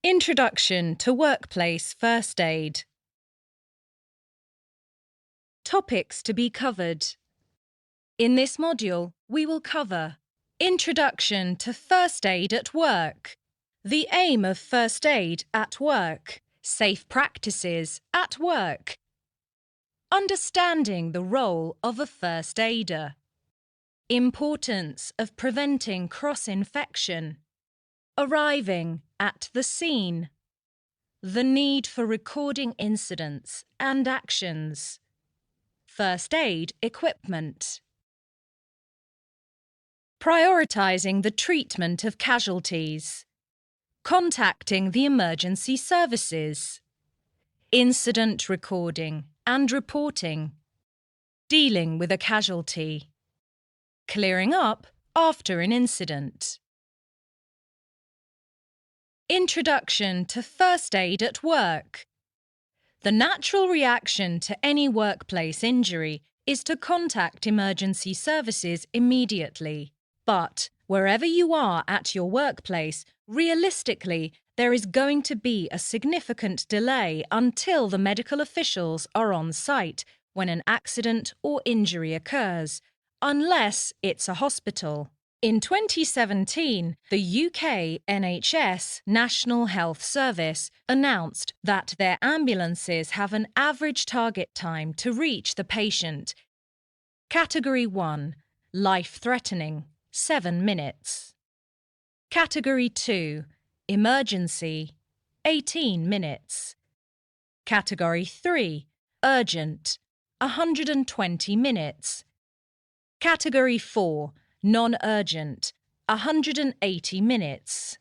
Introduction to Workplace First Aid. Topics to be covered. In this module, we will cover Introduction to First Aid at Work, the aim of first aid at work, safe practices at work, understanding the role of a first aider, importance of preventing cross-infection, arriving at the scene, the need for recording incidents and actions, first aid equipment, prioritizing the treatment of casualties, contacting the emergency services, incident recording and reporting, dealing with a casualty, clearing up after an incident. Introduction to First Aid at Work. The natural reaction to any workplace injury is to contact emergency services immediately. But wherever you are at your workplace, realistically, there is going to be a significant delay until the medical officials are on site when an accident or injury occurs, unless it's a hospital. In 2017, the UK NHS National Health Service announced that their ambulances have an average target time to reach the patient. Category 1, life-threatening, 7 minutes. Category 2, emergency, 18 minutes. Category 3, urgent, 120 minutes. Category 4, non-urgent, 180 minutes.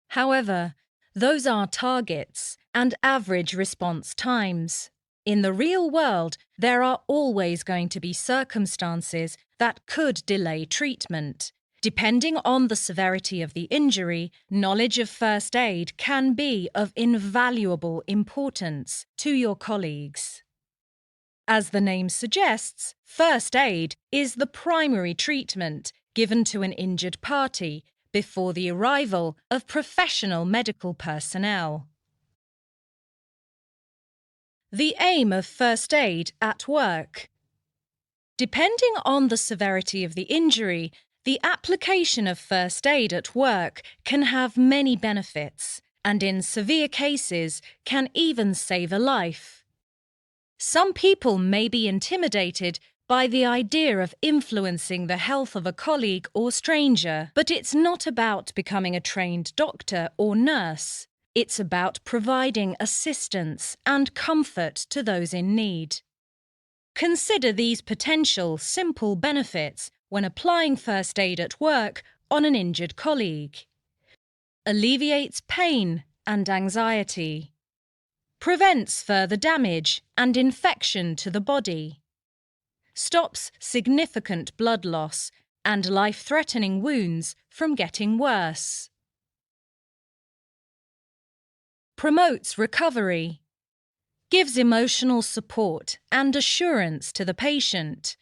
However, those are targets and average response times. In the real world, there are always going to be circumstances that could delay treatment. Depending on the severity of the injury, knowledge of first aid can be of invaluable importance to your colleagues. As the name suggests, first aid is the primary treatment given to an injured party before the arrival of professional medical personnel. The aim of first aid at work. Depending on the severity of the injury, the application of first aid at work can have many benefits, and in severe cases can even save a life. Some people may be intimidated by the idea of influencing the health of a colleague or stranger, but it's not about becoming a trained doctor or nurse. It's about providing assistance and comfort to those in need. Consider these potential simple benefits when applying first aid at work on an injured colleague. Alleviates pain and anxiety. Prevents further damage and infection to the body. Stops significant blood loss and life-threatening wounds from getting worse. Promotes recovery. Gives emotional support and assurance to the patient.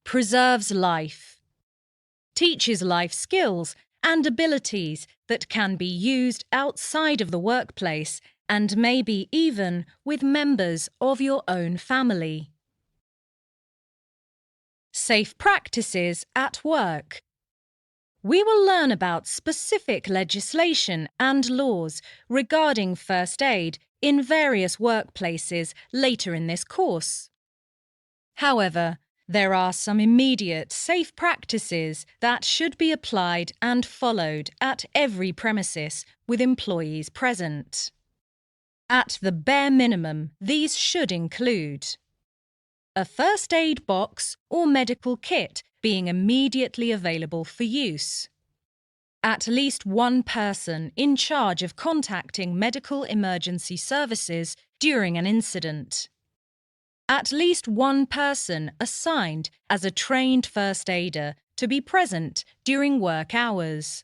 Preserves life. Teaches life skills and abilities that can be used outside of the workplace and maybe even with members of your own family. Safe practices at work. We will learn about specific legislation and laws regarding first aid in various workplaces later in this course. However, there are some immediate safe practices that should be applied and followed at every premises with employees present. At the bare minimum, these should include a first aid box or medical kit being immediately available for use. At least one person in charge of contacting medical emergency services during an incident. At least one person assigned as a trained first aider to be present during work hours.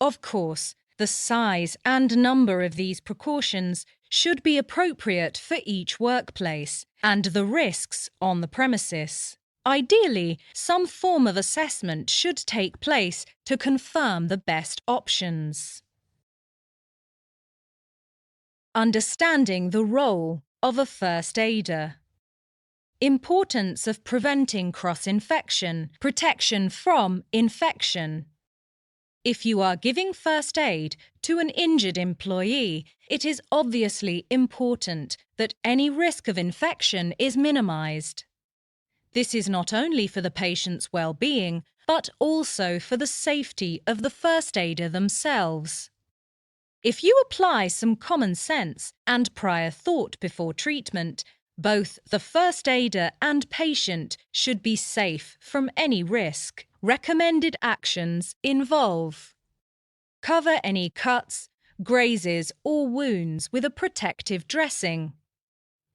Of course, the size and number of these precautions should be appropriate for each workplace and the risks on the premises. Ideally, some form of assessment should take place to confirm the best options. Understanding the role of a first aider. Importance of preventing cross-infection, protection from infection. If you are giving first aid to an injured employee, it is obviously important that any risk of infection is minimized. This is not only for the patient's well-being, but also for the safety of the first aider themselves. If you apply some common sense and prior thought before treatment, both the first aider and patient should be safe from any risk. Recommended actions involve: cover any cuts, grazes or wounds with a protective dressing.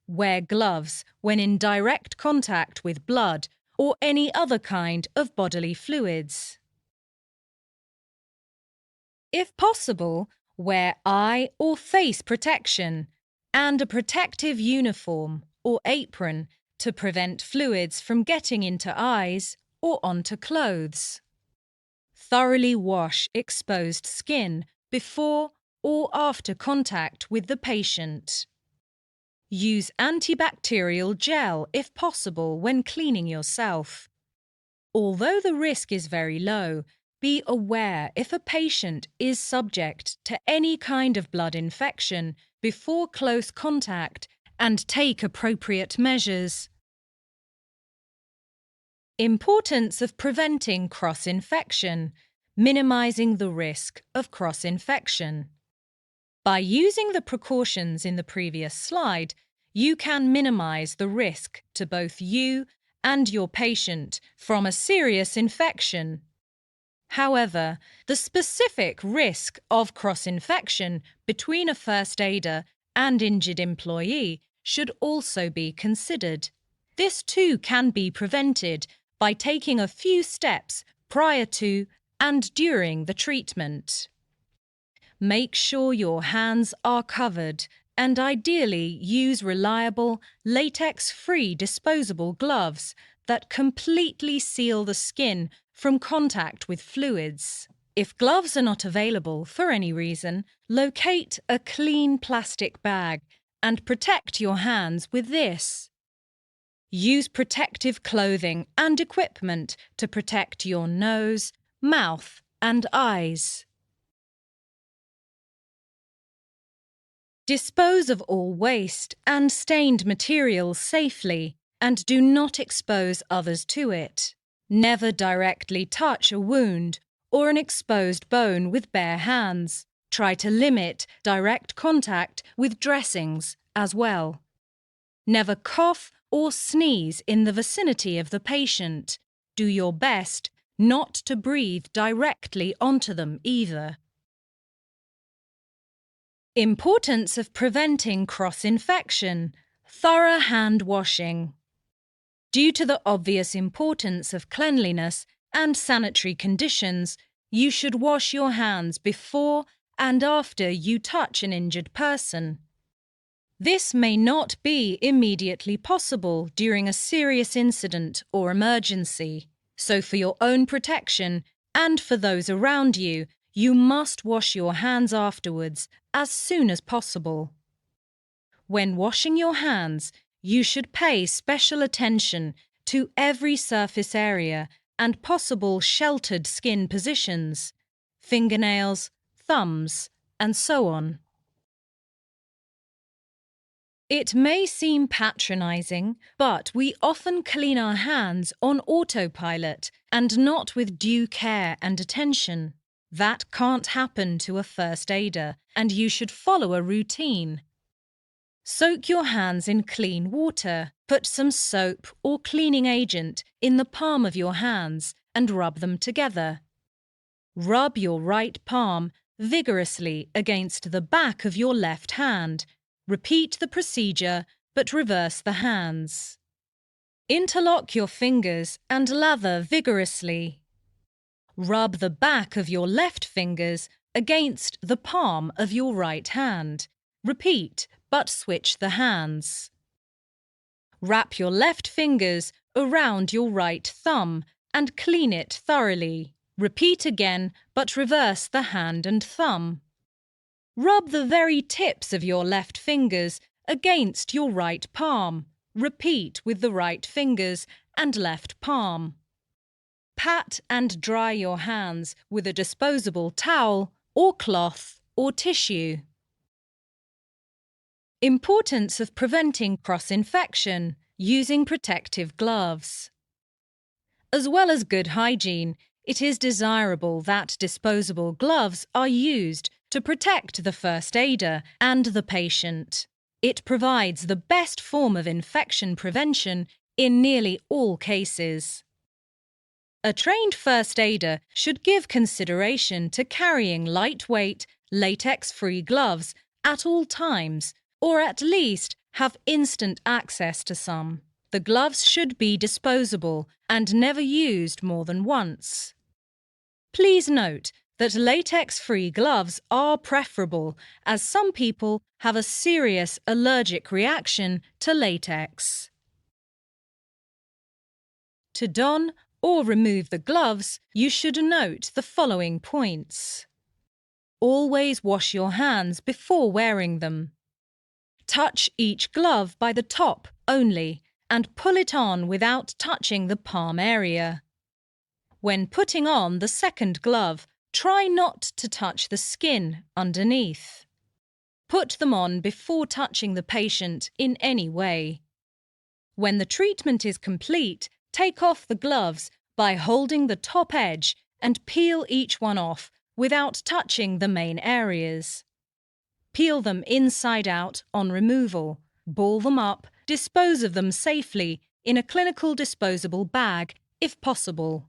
Wear gloves when in direct contact with blood or any other kind of bodily fluids. If possible, wear eye or face protection and a protective uniform or apron to prevent fluids from getting into eyes or onto clothes. Thoroughly wash exposed skin before or after contact with the patient. Use antibacterial gel if possible when cleaning yourself. Although the risk is very low, be aware if a patient is subject to any kind of blood infection before close contact and take appropriate measures. Importance of preventing cross-infection, minimizing the risk of cross-infection. By using the precautions in the previous slide, you can minimize the risk to both you and your patient from a serious infection. However, the specific risk of cross-infection between a first aider and injured employee should also be considered. This too can be prevented by taking a few steps prior to and during the treatment. Make sure your hands are covered and ideally use reliable, latex-free disposable gloves that completely seal the skin from contact with fluids. If gloves are not available for any reason, locate a clean plastic bag and protect your hands with this. Use protective clothing and equipment to protect your nose, mouth, and eyes. Dispose of all waste and stained materials safely and do not expose others to it. Never directly touch a wound or an exposed bone with bare hands. Try to limit direct contact with dressings as well. Never cough or sneeze in the vicinity of the patient. Do your best not to breathe directly onto them either. Importance of preventing cross-infection, thorough hand washing. Due to the obvious importance of cleanliness and sanitary conditions, you should wash your hands before and after you touch an injured person. This may not be immediately possible during a serious incident or emergency, so for your own protection and for those around you, you must wash your hands afterwards as soon as possible. When washing your hands, you should pay special attention to every surface area and possible sheltered skin positions, fingernails, thumbs, and so on. It may seem patronizing, but we often clean our hands on autopilot and not with due care and attention. That can't happen to a first aider, and you should follow a routine. Soak your hands in clean water. Put some soap or cleaning agent in the palm of your hands and rub them together. Rub your right palm vigorously against the back of your left hand. Repeat the procedure, but reverse the hands. Interlock your fingers and lather vigorously. Rub the back of your left fingers against the palm of your right hand. Repeat, but switch the hands. Wrap your left fingers around your right thumb and clean it thoroughly. Repeat again, but reverse the hand and thumb. Rub the very tips of your left fingers against your right palm. Repeat with the right fingers and left palm. Pat and dry your hands with a disposable towel or cloth or tissue. Importance of preventing cross-infection using protective gloves. As well as good hygiene, it is desirable that disposable gloves are used to protect the first aider and the patient. It provides the best form of infection prevention in nearly all cases. A trained first aider should give consideration to carrying lightweight, latex-free gloves at all times, or at least have instant access to some. The gloves should be disposable and never used more than once. Please note that latex-free gloves are preferable, as some people have a serious allergic reaction to latex. To don or remove the gloves, you should note the following points. Always wash your hands before wearing them. Touch each glove by the top only and pull it on without touching the palm area. When putting on the second glove, try not to touch the skin underneath. Put them on before touching the patient in any way. When the treatment is complete, take off the gloves by holding the top edge and peel each one off without touching the main areas. Peel them inside out on removal, ball them up, dispose of them safely in a clinical disposable bag if possible.